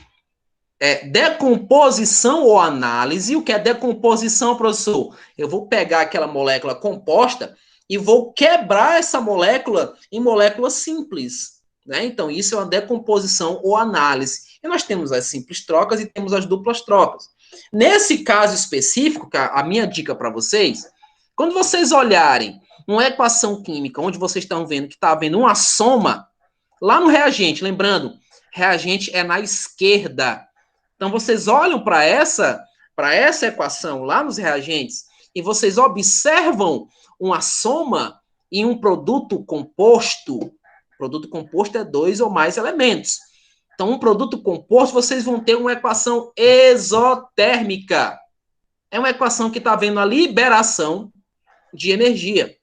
decomposição ou análise. O que é decomposição, professor? Eu vou pegar aquela molécula composta e vou quebrar essa molécula em moléculas simples, né? Então, isso é uma decomposição ou análise. E nós temos as simples trocas e temos as duplas trocas. Nesse caso específico, a minha dica para vocês, quando vocês olharem uma equação química onde vocês estão vendo que está havendo uma soma, lá no reagente, lembrando, reagente é na esquerda. Então, vocês olham para essa equação lá nos reagentes e vocês observam uma soma em um produto composto. Produto composto é 2 ou mais elementos. Então, um produto composto, vocês vão ter uma equação exotérmica. É uma equação que está havendo a liberação de energia.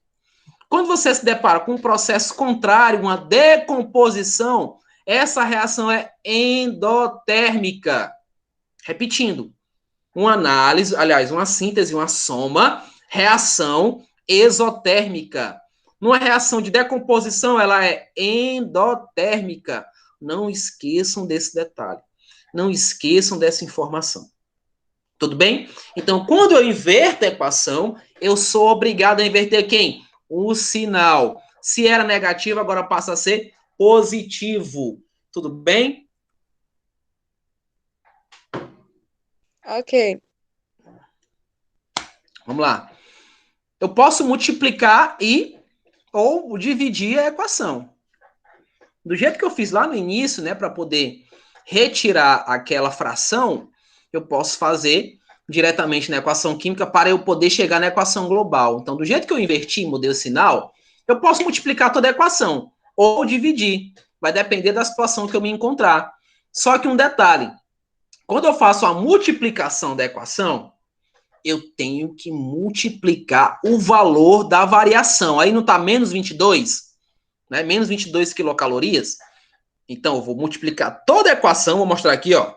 Quando você se depara com um processo contrário, uma decomposição, essa reação é endotérmica. Repetindo, uma análise, aliás, uma síntese, uma soma, reação exotérmica. Numa reação de decomposição, ela é endotérmica. Não esqueçam desse detalhe. Não esqueçam dessa informação. Tudo bem? Então, quando eu inverto a equação, eu sou obrigado a inverter quem? O sinal. Se era negativo, agora passa a ser positivo. Tudo bem? Ok. Vamos lá. Eu posso multiplicar e ou dividir a equação. Do jeito que eu fiz lá no início, né, para poder retirar aquela fração, eu posso fazer diretamente na equação química para eu poder chegar na equação global. Então, do jeito que eu inverti, mudei o sinal, eu posso multiplicar toda a equação ou dividir. Vai depender da situação que eu me encontrar. Só que um detalhe, quando eu faço a multiplicação da equação, eu tenho que multiplicar o valor da variação. Aí não está menos 22, né? Menos 22 quilocalorias. Então, eu vou multiplicar toda a equação, vou mostrar aqui, ó.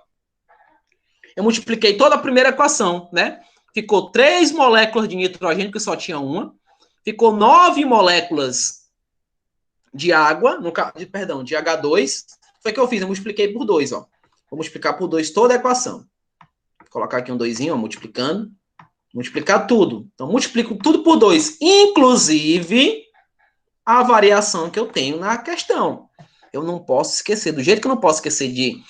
Eu multipliquei toda a primeira equação, né? Ficou 3 moléculas de nitrogênio, que só tinha uma. Ficou 9 moléculas de água, de H2. Foi o que eu fiz, eu multipliquei por 2, ó. Vou multiplicar por 2 toda a equação. Vou colocar aqui um 2, ó, multiplicando. Multiplicar tudo. Então, multiplico tudo por 2, inclusive a variação que eu tenho na questão. Eu não posso esquecer, do jeito que eu não posso esquecer de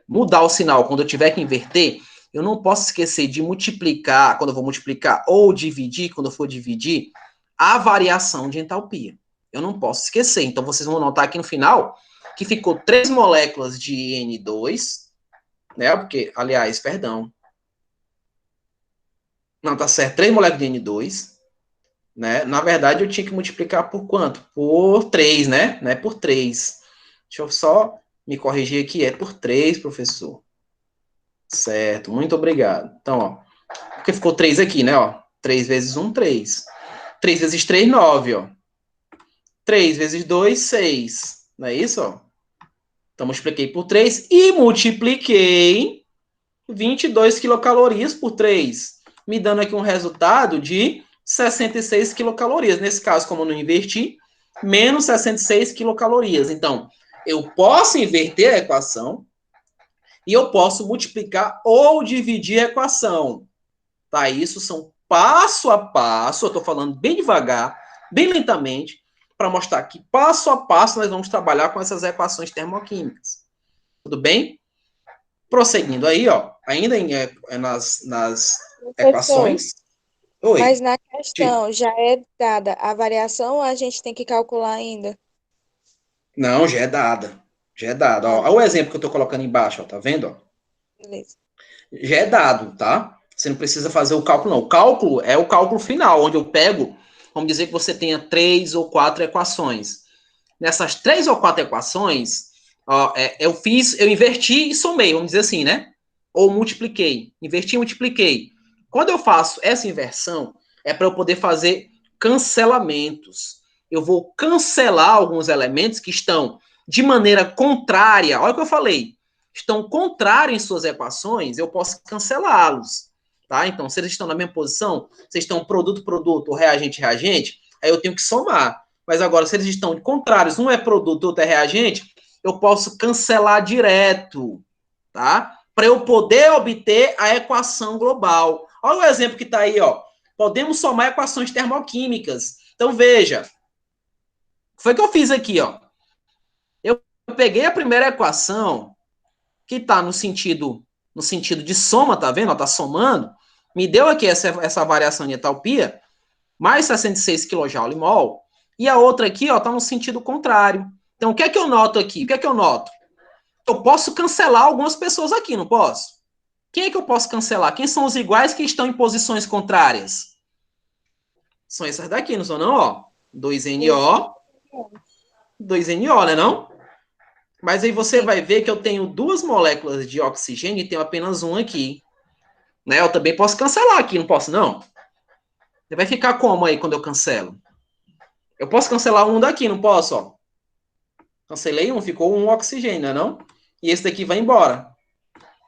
mudar o sinal quando eu tiver que inverter, eu não posso esquecer de multiplicar, quando eu vou multiplicar, ou dividir, quando eu for dividir, a variação de entalpia. Eu não posso esquecer. Então, vocês vão notar aqui no final que ficou 3 moléculas de N2, né? Porque, aliás, perdão. Não, tá certo. 3 moléculas de N2, né? Na verdade, eu tinha que multiplicar por quanto? Por 3, né? Não é por 3. Deixa eu só me corrigir aqui. É por 3, professor. Certo, muito obrigado. Então, ó. Porque ficou 3 aqui, né? Ó. 3 vezes 1, 3. 3 vezes 3, 9, ó. 3 vezes 2, 6. Não é isso, ó? Então, multipliquei por 3 e multipliquei 22 quilocalorias por 3, me dando aqui um resultado de 66 quilocalorias. Nesse caso, como eu não inverti, menos 66 quilocalorias. Então, eu posso inverter a equação e eu posso multiplicar ou dividir a equação. Tá? Isso são passo a passo, eu estou falando bem devagar, bem lentamente, para mostrar que passo a passo nós vamos trabalhar com essas equações termoquímicas. Tudo bem? Prosseguindo aí, ó, ainda nas equações. Oi. Mas na questão já é dada a variação ou a gente tem que calcular ainda? Não, já é dada. Já é dada. Ó, olha o exemplo que eu estou colocando embaixo, ó, tá vendo? Ó? Beleza. Já é dado, tá? Você não precisa fazer o cálculo, não. O cálculo é o cálculo final, onde eu pego, vamos dizer que você tenha 3 ou 4 equações. Nessas 3 ou 4 equações, ó, eu inverti e somei, vamos dizer assim, né? Ou multipliquei. Inverti e multipliquei. Quando eu faço essa inversão, é para eu poder fazer cancelamentos. Eu vou cancelar alguns elementos que estão de maneira contrária. Olha o que eu falei. Estão contrários em suas equações, eu posso cancelá-los. Tá? Então, se eles estão na mesma posição, se estão produto, ou reagente, aí eu tenho que somar. Mas agora, se eles estão contrários, um é produto, outro é reagente, eu posso cancelar direto, tá? Para eu poder obter a equação global. Olha o exemplo que está aí, ó. Podemos somar equações termoquímicas. Então, veja. Foi o que eu fiz aqui, ó. Eu peguei a primeira equação, que está no sentido de soma, tá vendo? Está somando. Me deu aqui essa variação de entalpia, mais 66 kJ/mol. E a outra aqui, ó, está no sentido contrário. Então, o que é que eu noto aqui? O que é que eu noto? Eu posso cancelar algumas pessoas aqui, não posso? Quem é que eu posso cancelar? Quem são os iguais que estão em posições contrárias? São essas daqui, não são não, ó? 2NO, 2NO, né não? Mas aí você vai ver que eu tenho 2 moléculas de oxigênio e tenho apenas um aqui. Né? Eu também posso cancelar aqui, não posso não? Vai ficar como aí quando eu cancelo? Eu posso cancelar um daqui, não posso, ó? Cancelei um, ficou um oxigênio, né não? E esse daqui vai embora.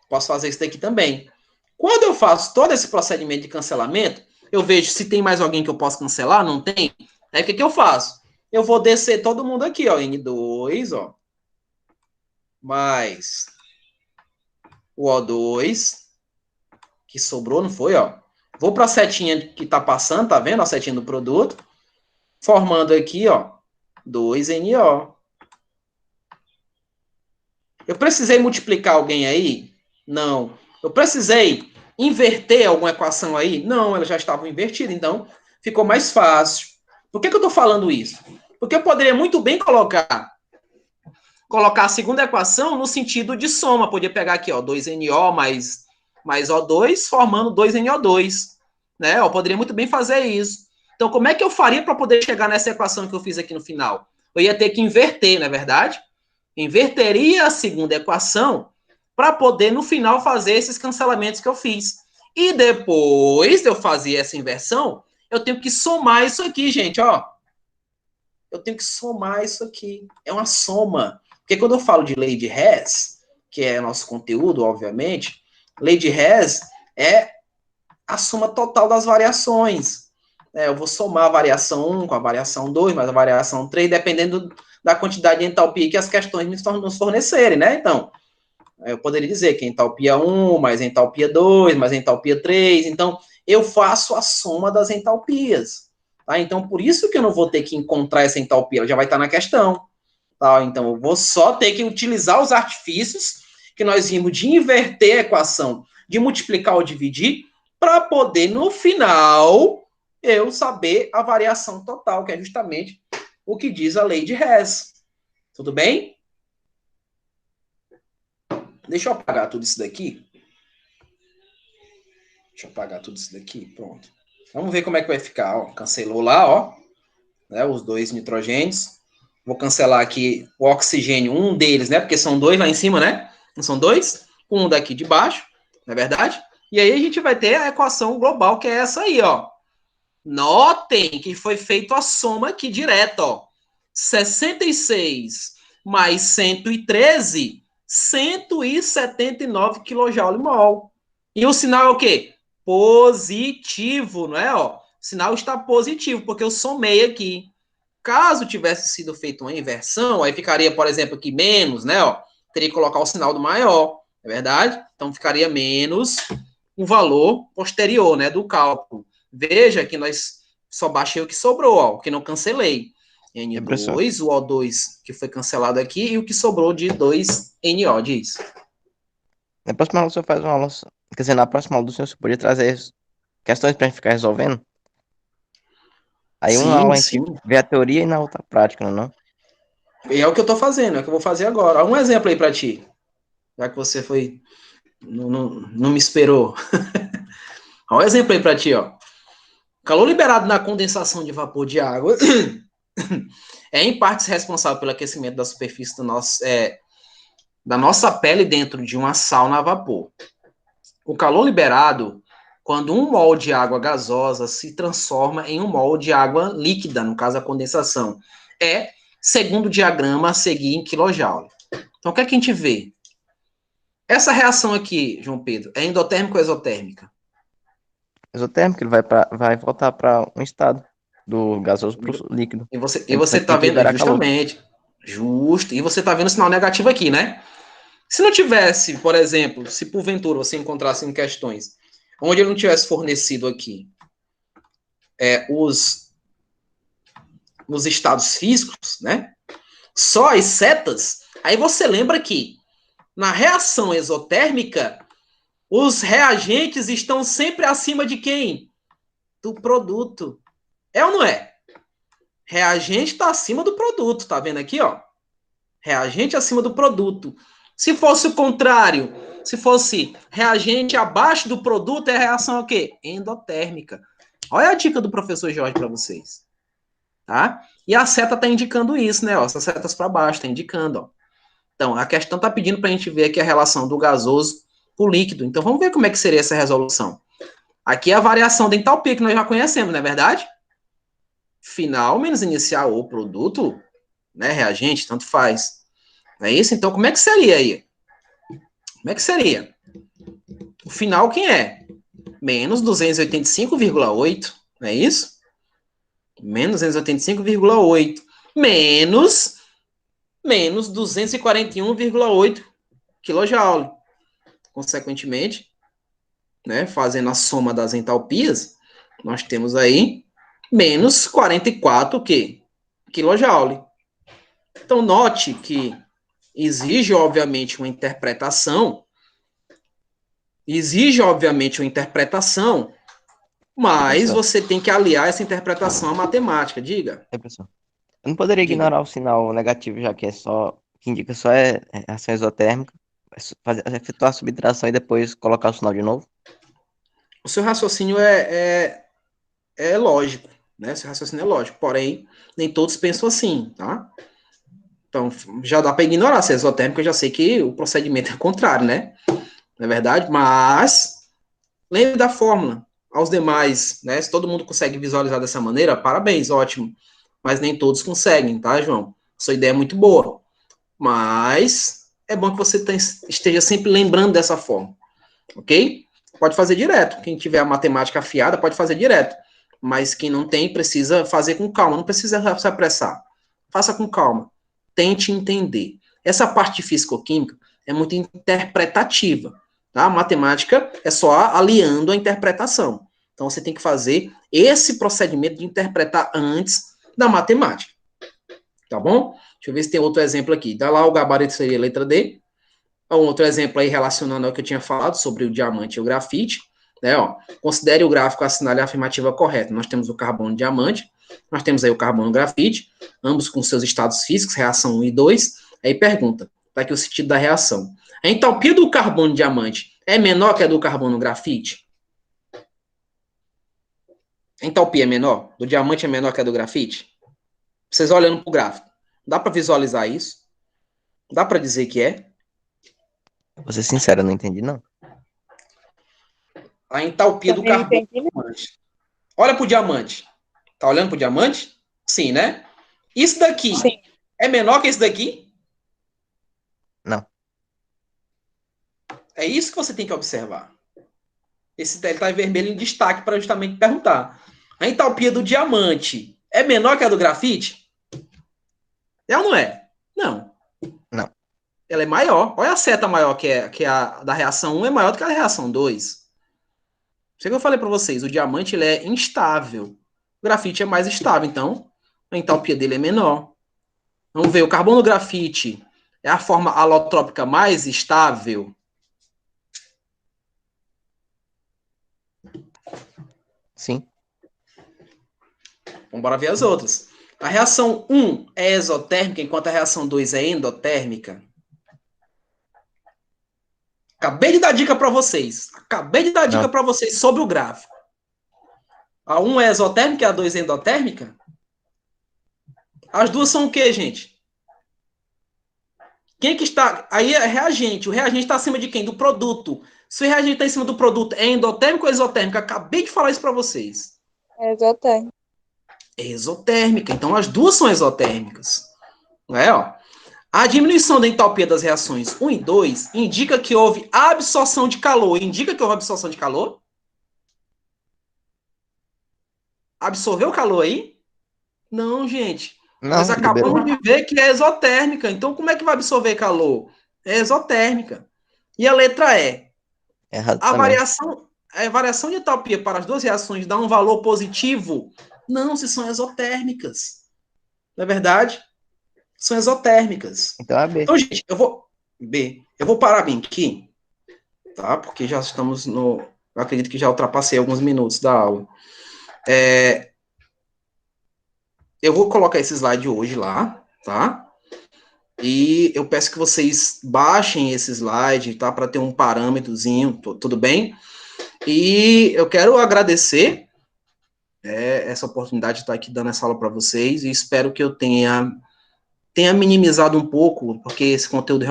Posso fazer isso daqui também. Quando eu faço todo esse procedimento de cancelamento, eu vejo se tem mais alguém que eu posso cancelar, não tem. Aí o que eu faço? Eu vou descer todo mundo aqui, ó, N2, ó. Mais o O2, que sobrou, não foi, ó. Vou para a setinha que tá passando, tá vendo? A setinha do produto. Formando aqui, ó, 2NO. Eu precisei multiplicar alguém aí? Não. Eu precisei inverter alguma equação aí? Não, elas já estavam invertidas, então ficou mais fácil. Por que eu estou falando isso? Porque eu poderia muito bem colocar a segunda equação no sentido de soma. Podia pegar aqui, ó, 2NO mais O2, formando 2NO2. Né? Eu poderia muito bem fazer isso. Então, como é que eu faria para poder chegar nessa equação que eu fiz aqui no final? Eu ia ter que inverter, não é verdade? Inverteria a segunda equação para poder, no final, fazer esses cancelamentos que eu fiz. E depois de eu fazer essa inversão, eu tenho que somar isso aqui, gente, ó. Eu tenho que somar isso aqui. É uma soma. Porque quando eu falo de lei de Hess, que é nosso conteúdo, obviamente, lei de Hess é a soma total das variações. Eu vou somar a variação 1 com a variação 2, mais a variação 3, dependendo da quantidade de entalpia que as questões nos fornecerem, né? Então, eu poderia dizer que entalpia 1, mais entalpia 2, mais entalpia 3. Então, eu faço a soma das entalpias. Tá? Então, por isso que eu não vou ter que encontrar essa entalpia, ela já vai estar na questão. Tá? Então, eu vou só ter que utilizar os artifícios que nós vimos de inverter a equação, de multiplicar ou dividir, para poder, no final, eu saber a variação total, que é justamente o que diz a lei de Hess. Tudo bem? Deixa eu apagar tudo isso daqui. Pronto. Vamos ver como é que vai ficar. Ó, cancelou lá, ó, né, os dois nitrogênios. Vou cancelar aqui o oxigênio, um deles, né? Porque são dois lá em cima, né? Não são dois? Um daqui de baixo, não é verdade? E aí a gente vai ter a equação global, que é essa aí, ó. Notem que foi feita a soma aqui direta, ó. 66 mais 113, 179 kJ/mol. E o sinal é o quê? Positivo, não é? Ó, o sinal está positivo, porque eu somei aqui. Caso tivesse sido feita uma inversão, aí ficaria, por exemplo, aqui menos, né? Ó, teria que colocar o sinal do maior, é verdade? Então ficaria menos o valor posterior, né, do cálculo. Veja que nós só baixei o que sobrou, ó, o que não cancelei. N2, o O2 que foi cancelado aqui e o que sobrou de 2NO, diz. Na próxima aula o senhor faz uma aula, quer dizer, na próxima aula do senhor, você poderia trazer questões pra gente ficar resolvendo? Aí uma aula a gente vê a teoria e na outra a prática, não? E é o que eu tô fazendo, é o que eu vou fazer agora. Um exemplo aí pra ti, já que você foi, não me esperou. Olha um exemplo aí pra ti, ó. Calor liberado na condensação de vapor de água é em partes responsável pelo aquecimento da superfície da nossa pele dentro de uma sauna a vapor. O calor liberado quando 1 mol de água gasosa se transforma em 1 mol de água líquida, no caso a condensação, é, segundo o diagrama a seguir, em quilojoule. Então, o que é que a gente vê? Essa reação aqui, João Pedro, é endotérmica ou exotérmica? Exotérmico, ele vai voltar para um estado do gasoso para o líquido. E você tá vendo, justamente, justo, e você tá vendo o sinal negativo aqui, né? Se não tivesse, por exemplo, se porventura você encontrasse em questões onde ele não tivesse fornecido aqui os estados físicos, né? Só as setas, aí você lembra que na reação exotérmica, os reagentes estão sempre acima de quem? Do produto. É ou não é? Reagente está acima do produto, tá vendo aqui, ó? Reagente acima do produto. Se fosse o contrário, se fosse reagente abaixo do produto, é a reação o quê? Endotérmica. Olha a dica do professor Jorge para vocês. Tá? E a seta está indicando isso, né? Ó, essas setas para baixo, está indicando, ó. Então, a questão está pedindo para a gente ver aqui a relação do gasoso com o líquido. Então, vamos ver como é que seria essa resolução. Aqui é a variação da entalpia, que nós já conhecemos, não é verdade? Final menos inicial ou produto, né? Reagente, tanto faz. Não é isso? Então, como é que seria aí? Como é que seria? O final, quem é? Menos 285,8, não é isso? Menos 285,8. Menos 241,8 kJ. Consequentemente, né, fazendo a soma das entalpias, nós temos aí menos 44 kJ. Então, note que exige, obviamente, uma interpretação, mas você tem que aliar essa interpretação à matemática. Diga. É, professor. Eu não poderia Diga. ignorar o sinal negativo, já que que indica só reação exotérmica, efetuar a subtração e depois colocar o sinal de novo. O seu raciocínio é lógico, né? Seu raciocínio é lógico, porém, nem todos pensam assim, tá? Então, já dá para ignorar se é exotérmico, eu já sei que o procedimento é contrário, né? Não é verdade? Mas, lembre da fórmula. Aos demais, né? Se todo mundo consegue visualizar dessa maneira, parabéns, ótimo. Mas nem todos conseguem, tá, João? Sua ideia é muito boa. Mas é bom que você esteja sempre lembrando dessa forma, ok? Pode fazer direto. Quem tiver a matemática afiada, pode fazer direto. Mas quem não tem, precisa fazer com calma. Não precisa se apressar. Faça com calma. Tente entender. Essa parte de físico-química é muito interpretativa. Tá? A matemática é só aliando a interpretação. Então, você tem que fazer esse procedimento de interpretar antes da matemática. Tá bom? Deixa eu ver se tem outro exemplo aqui. Dá lá o gabarito, seria a letra D. Um outro exemplo aí relacionando ao que eu tinha falado sobre o diamante e o grafite. Né, ó, considere o gráfico assinale a afirmativa correta. Nós temos o carbono diamante, nós temos aí o carbono grafite, ambos com seus estados físicos, reação 1 e 2. Aí pergunta, tá aqui o sentido da reação. A entalpia do carbono diamante é menor que a do carbono grafite? A entalpia é menor? Do diamante é menor que a do grafite? Vocês olhando para o gráfico, dá para visualizar isso? Dá para dizer que é? Vou ser sincero, eu não entendi, não. A entalpia do Também não carbono entendi, não. diamante. Olha para o diamante. Tá olhando para o diamante? Sim, né? Isso daqui Sim. é menor que esse daqui? Não. É isso que você tem que observar. Esse está em vermelho em destaque para justamente perguntar. A entalpia do diamante é menor que a do grafite? É ou não é? Não. Não. Ela é maior. Olha a seta maior que a da reação 1 é maior do que a da reação 2. Isso que eu falei para vocês. O diamante ele é instável. O grafite é mais estável. Então, a entalpia dele é menor. Vamos ver. O carbono grafite é a forma alotrópica mais estável? Sim. Vamos bora ver as outras. A reação 1 é exotérmica, enquanto a reação 2 é endotérmica. Acabei de dar dica para vocês. Acabei de dar dica Não. para vocês sobre o gráfico. A 1 é exotérmica e a 2 é endotérmica? As duas são o quê, gente? Quem que está... Aí é reagente. O reagente está acima de quem? Do produto. Se o reagente está em cima do produto, é endotérmico ou exotérmico? Acabei de falar isso para vocês. É exotérmico. É exotérmica. Então, as duas são exotérmicas. Não é, ó? A diminuição da entalpia das reações 1 e 2 indica que houve absorção de calor. Indica que houve absorção de calor? Absorveu o calor aí? Não, gente. Nós Não, liberou. acabamos de ver que é exotérmica. Então, como é que vai absorver calor? É exotérmica. E a letra E. Errado A também. variação de entalpia para as duas reações dá um valor positivo? Não, se são exotérmicas. Não é verdade? São exotérmicas. Então é B. Então, gente, eu vou parar bem aqui, tá? Porque já estamos no... Eu acredito que já ultrapassei alguns minutos da aula. Eu vou colocar esse slide hoje lá, tá? E eu peço que vocês baixem esse slide, tá? Para ter um parâmetrozinho, tudo bem? E eu quero agradecer essa oportunidade de estar aqui dando essa aula para vocês e espero que eu tenha minimizado um pouco, porque esse conteúdo